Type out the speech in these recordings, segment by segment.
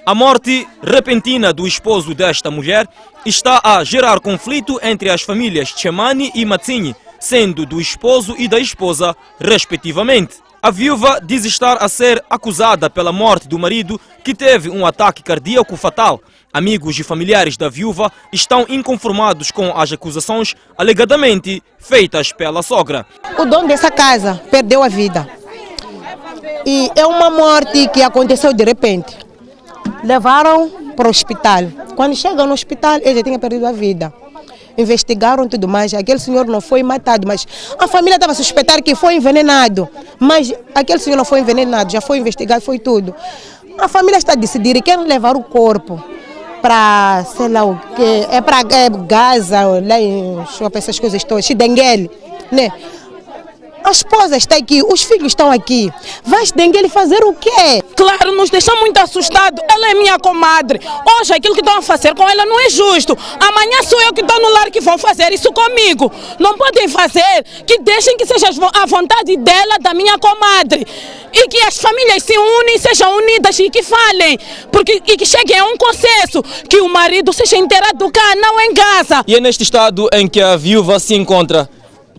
A morte repentina do esposo desta mulher está a gerar conflito entre as famílias Tchemani e Matsinyi, sendo do esposo e da esposa, respectivamente. A viúva diz estar a ser acusada pela morte do marido, que teve um ataque cardíaco fatal. Amigos e familiares da viúva estão inconformados com as acusações alegadamente feitas pela sogra. O dono dessa casa perdeu a vida. E é uma morte que aconteceu de repente. Levaram para o hospital. Quando chegam no hospital, ele já tinha perdido a vida. Investigaram tudo mais, aquele senhor não foi matado, mas a família estava a suspeitar que foi envenenado. Mas aquele senhor não foi envenenado, já foi investigado, foi tudo. A família está a decidir e querem levar o corpo para, sei lá o que, é para Gaza, lá em Chope, essas coisas todas, Chidenguele, né? A esposa está aqui, os filhos estão aqui. Vai Chidenguele fazer o quê? Claro, nos deixa muito assustados. Ela é minha comadre. Hoje aquilo que estão a fazer com ela não é justo. Amanhã sou eu que estou no lar que vão fazer isso comigo. Não podem fazer, que deixem que seja a vontade dela, da minha comadre. E que as famílias se unem, sejam unidas e que falem. E que cheguem a um consenso, que o marido seja enterrado cá, não em Gaza. E é neste estado em que a viúva se encontra.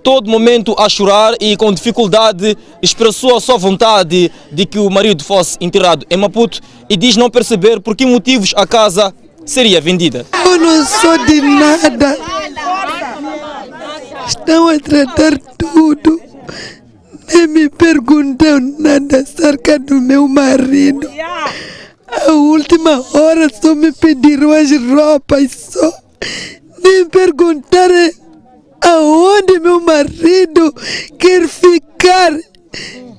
Todo momento a chorar e com dificuldade expressou a sua vontade de que o marido fosse enterrado em Maputo e diz não perceber por que motivos a casa seria vendida. Eu não sou de nada. Estão a tratar tudo. Nem me perguntam nada acerca do meu marido. A última hora só me pediram as roupas só. Nem perguntaram aonde meu marido quer ficar.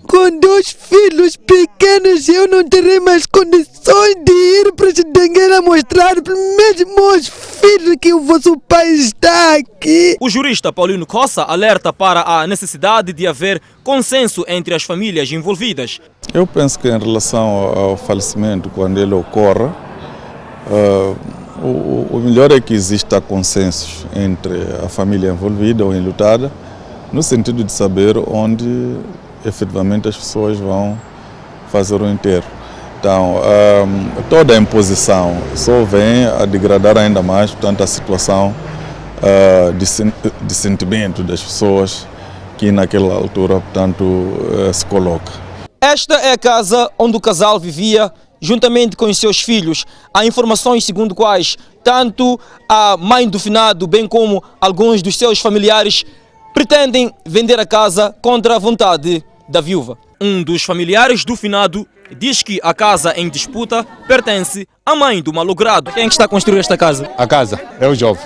Com 2 filhos pequenos, eu não terei mais condições de ir para Chidenguele mostrar mesmo aos filhos que o vosso pai está aqui. O jurista Paulino Cossa alerta para a necessidade de haver consenso entre as famílias envolvidas. Eu penso que em relação ao falecimento, quando ele ocorre, o melhor é que exista consenso entre a família envolvida ou enlutada, no sentido de saber onde efetivamente as pessoas vão fazer o enterro. Então, toda a imposição só vem a degradar ainda mais, portanto, a situação de sentimento das pessoas que naquela altura, portanto, se coloca. Esta é a casa onde o casal vivia juntamente com os seus filhos. Há informações segundo quais tanto a mãe do finado, bem como alguns dos seus familiares, pretendem vender a casa contra a vontade da viúva. Um dos familiares do finado diz que a casa em disputa pertence à mãe do malogrado. Quem é que está a construir esta casa? A casa, é o jovem.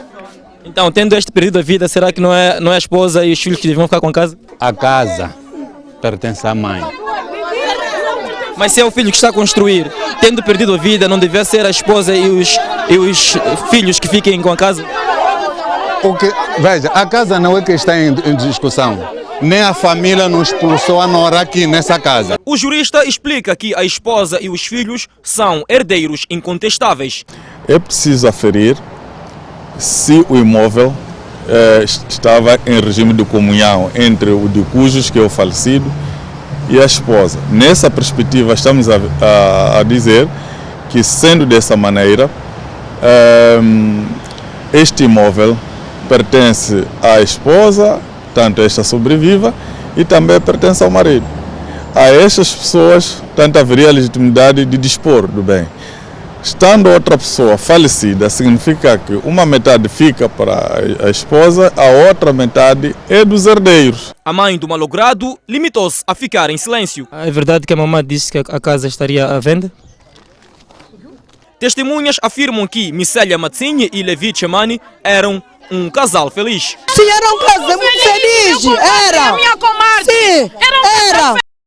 Então, tendo este período da vida, será que não é a esposa e os filhos que deviam ficar com a casa? A casa pertence à mãe. Mas se é o filho que está a construir, tendo perdido a vida, não devia ser a esposa e os filhos que fiquem com a casa? Veja, a casa não é que está em discussão. Nem a família nos expulsou a morar aqui nessa casa. O jurista explica que a esposa e os filhos são herdeiros incontestáveis. É preciso aferir se o imóvel estava em regime de comunhão entre o de cujos, que é o falecido, e a esposa. Nessa perspectiva, estamos a dizer que, sendo dessa maneira, este imóvel pertence à esposa, tanto esta sobreviva, e também pertence ao marido. A estas pessoas, tanto haveria a legitimidade de dispor do bem. Estando outra pessoa falecida, significa que uma metade fica para a esposa, a outra metade é dos herdeiros. A mãe do malogrado limitou-se a ficar em silêncio. É verdade que a mamãe disse que a casa estaria à venda? Testemunhas afirmam que Micélia Matsinyi e Levi Tchemani eram um casal feliz. Sim, era um casal muito feliz. Era. Minha comadre. Sim, era.